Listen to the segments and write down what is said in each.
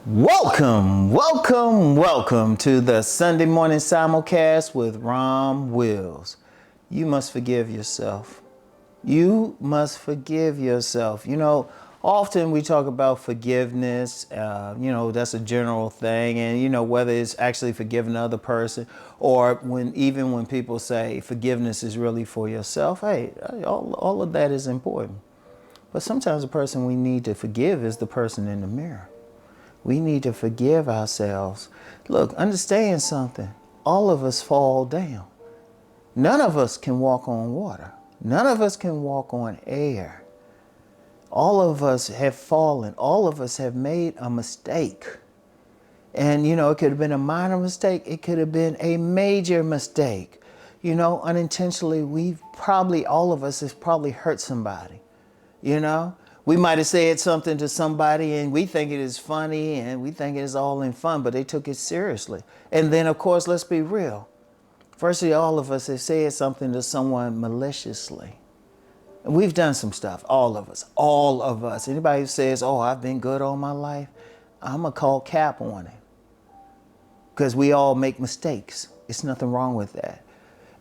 Welcome to the Sunday morning simulcast with Rom Wills. You must forgive yourself. You must forgive yourself. Often we talk about forgiveness. That's a general thing, and whether it's actually forgiving the other person, or when people say forgiveness is really for yourself. Hey, all of that is important. But sometimes the person we need to forgive is the person in the mirror. We need to forgive ourselves. Look, understand something. All of us fall down. None of us can walk on water. None of us can walk on air. All of us have fallen. All of us have made a mistake. And, it could have been a minor mistake. It could have been a major mistake. Unintentionally, all of us have probably hurt somebody. We might have said something to somebody and we think it is funny and we think it is all in fun, but they took it seriously. And then, of course, let's be real. Firstly, all of us have said something to someone maliciously. And we've done some stuff, all of us. Anybody who says, oh, I've been good all my life, I'm going to call cap on it. Because we all make mistakes. It's nothing wrong with that.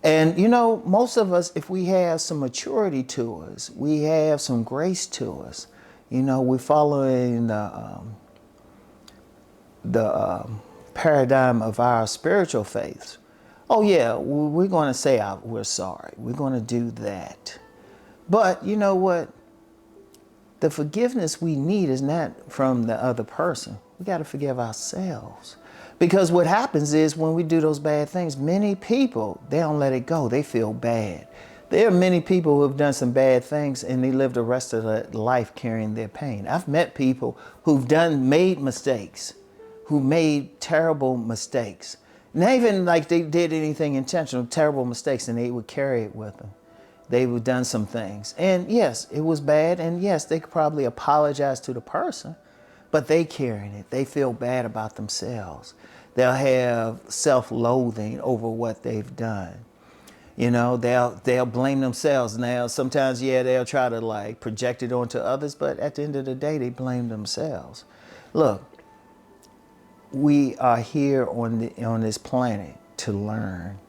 And, most of us, if we have some maturity to us, we have some grace to us, we're following the paradigm of our spiritual faiths. Oh, yeah, we're going to say we're sorry. We're going to do that. But you know what? The forgiveness we need is not from the other person. We got to forgive ourselves. Because what happens is when we do those bad things, many people, they don't let it go. They feel bad. There are many people who have done some bad things and they live the rest of their life carrying their pain. I've met people who've made mistakes, who made terrible mistakes. Not even like they did anything intentional, terrible mistakes, and they would carry it with them. They would done some things. And yes, it was bad. And yes, they could probably apologize to the person. But they carrying it. They feel bad about themselves. They'll have self-loathing over what they've done. They'll blame themselves. Now, sometimes, they'll try to project it onto others, but at the end of the day, they blame themselves. Look, we are here on this planet to learn.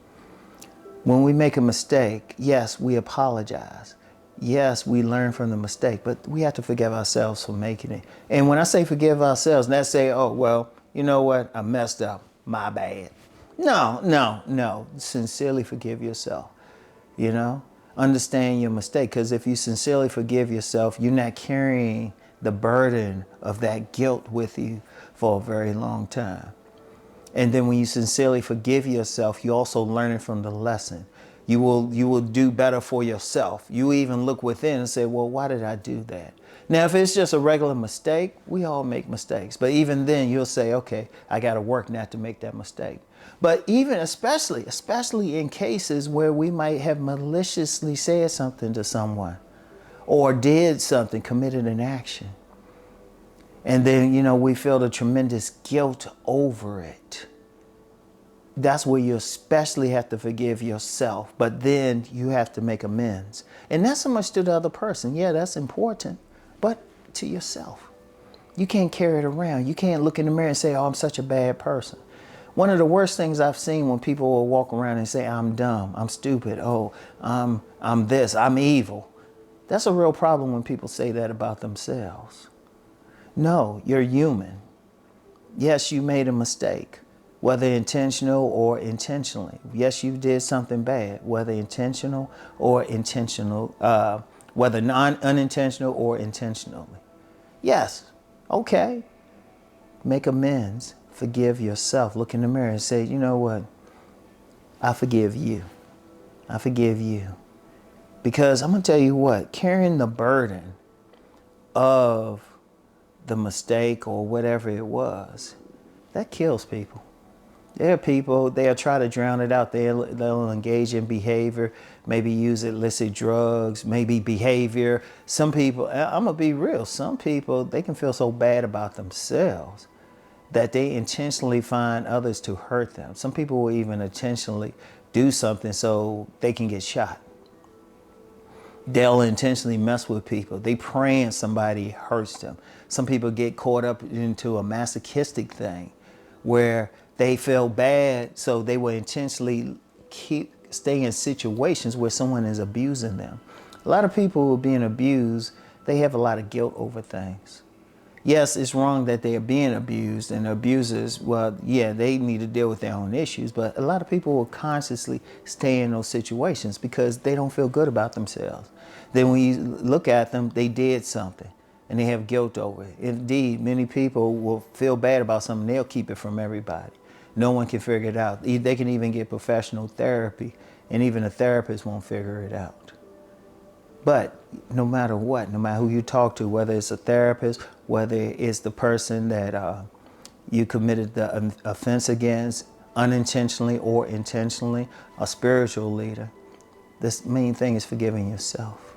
When we make a mistake, yes, we apologize. Yes, we learn from the mistake, but we have to forgive ourselves for making it. And when I say forgive ourselves, not say, oh, well, you know what? I messed up. My bad. No. Sincerely forgive yourself. Understand your mistake. Because if you sincerely forgive yourself, you're not carrying the burden of that guilt with you for a very long time. And then when you sincerely forgive yourself, you're also learning from the lesson. You will do better for yourself. You even look within and say, well, why did I do that? Now, if it's just a regular mistake, we all make mistakes. But even then you'll say, okay, I got to work not to make that mistake. But even especially in cases where we might have maliciously said something to someone or did something, committed an action. And then, we feel the tremendous guilt over it. That's where you especially have to forgive yourself, but then you have to make amends. And not so much to the other person. Yeah, that's important, but to yourself. You can't carry it around. You can't look in the mirror and say, oh, I'm such a bad person. One of the worst things I've seen when people will walk around and say, I'm dumb, I'm stupid, oh, I'm this, I'm evil. That's a real problem when people say that about themselves. No, you're human. Yes, you made a mistake. Whether intentional or intentionally. Yes, you did something bad, whether intentional or intentional, whether unintentional or intentionally. Yes, okay. Make amends. Forgive yourself. Look in the mirror and say, you know what? I forgive you. I forgive you. Because I'm going to tell you what, carrying the burden of the mistake or whatever it was, that kills people. There are people, they'll try to drown it out. They'll engage in behavior, maybe use illicit drugs, maybe behavior. Some people, I'm going to be real, some people, they can feel so bad about themselves that they intentionally find others to hurt them. Some people will even intentionally do something so they can get shot. They'll intentionally mess with people. They praying somebody hurts them. Some people get caught up into a masochistic thing where they feel bad, so they will intentionally stay in situations where someone is abusing them. A lot of people who are being abused, they have a lot of guilt over things. Yes, it's wrong that they are being abused, and abusers, well, yeah, they need to deal with their own issues, but a lot of people will consciously stay in those situations because they don't feel good about themselves. Then when you look at them, they did something and they have guilt over it. Indeed, many people will feel bad about something, they'll keep it from everybody. No one can figure it out. They can even get professional therapy, and even a therapist won't figure it out. But no matter what, no matter who you talk to, whether it's a therapist, whether it's the person that you committed the offense against unintentionally or intentionally, a spiritual leader, this main thing is forgiving yourself.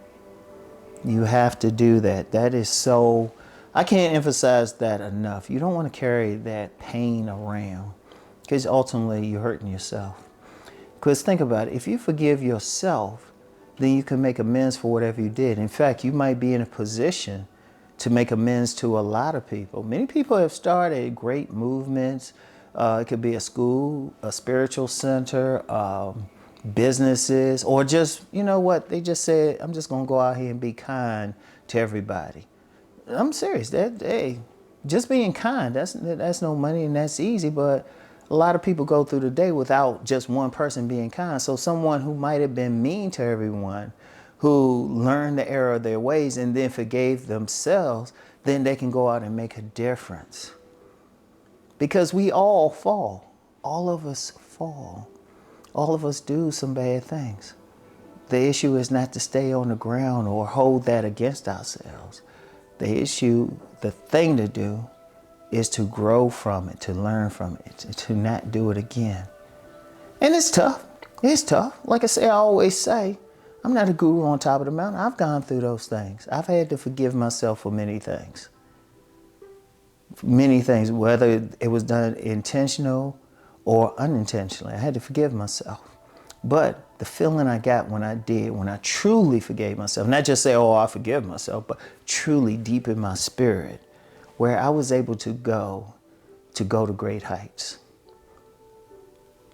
You have to do that. That is so, I can't emphasize that enough. You don't want to carry that pain around because ultimately you're hurting yourself. Because think about it, if you forgive yourself, then you can make amends for whatever you did. In fact, you might be in a position to make amends to a lot of people. Many people have started great movements. It could be a school, a spiritual center, businesses, or just, you know what, they just said, I'm just gonna go out here and be kind to everybody. I'm serious, hey, just being kind, that's no money and that's easy, but a lot of people go through the day without just one person being kind. So someone who might have been mean to everyone, who learned the error of their ways and then forgave themselves, then they can go out and make a difference. Because we all fall. All of us fall. All of us do some bad things. The issue is not to stay on the ground or hold that against ourselves. The issue, the thing to do, is to grow from it, to learn from it, to not do it again. And it's tough. It's tough. Like I always say, I'm not a guru on top of the mountain. I've gone through those things. I've had to forgive myself for many things. Many things, whether it was done intentional or unintentionally. I had to forgive myself. But the feeling I got when I truly forgave myself, not just say, oh, I forgive myself, but truly deep in my spirit, where I was able to go to great heights.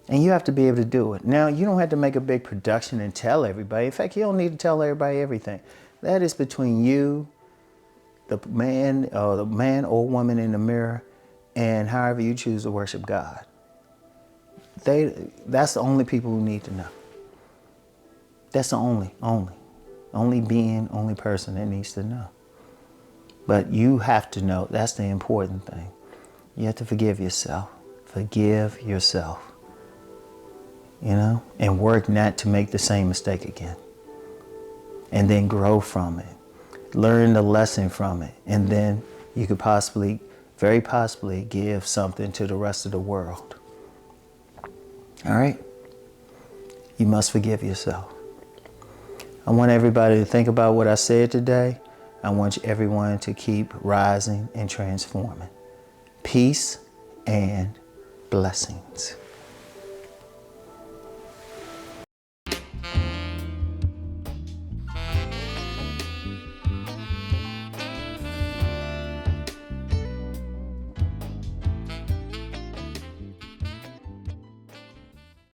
And you have to be able to do it. Now, you don't have to make a big production and tell everybody. In fact, you don't need to tell everybody everything. That is between you, the man or woman in the mirror, and however you choose to worship God. That's the only people who need to know. That's the only person that needs to know. But you have to know, that's the important thing. You have to forgive yourself. Forgive yourself. You know, and work not to make the same mistake again. And then grow from it. Learn the lesson from it. And then you could very possibly give something to the rest of the world. All right? You must forgive yourself. I want everybody to think about what I said today. I want everyone to keep rising and transforming. Peace and blessings.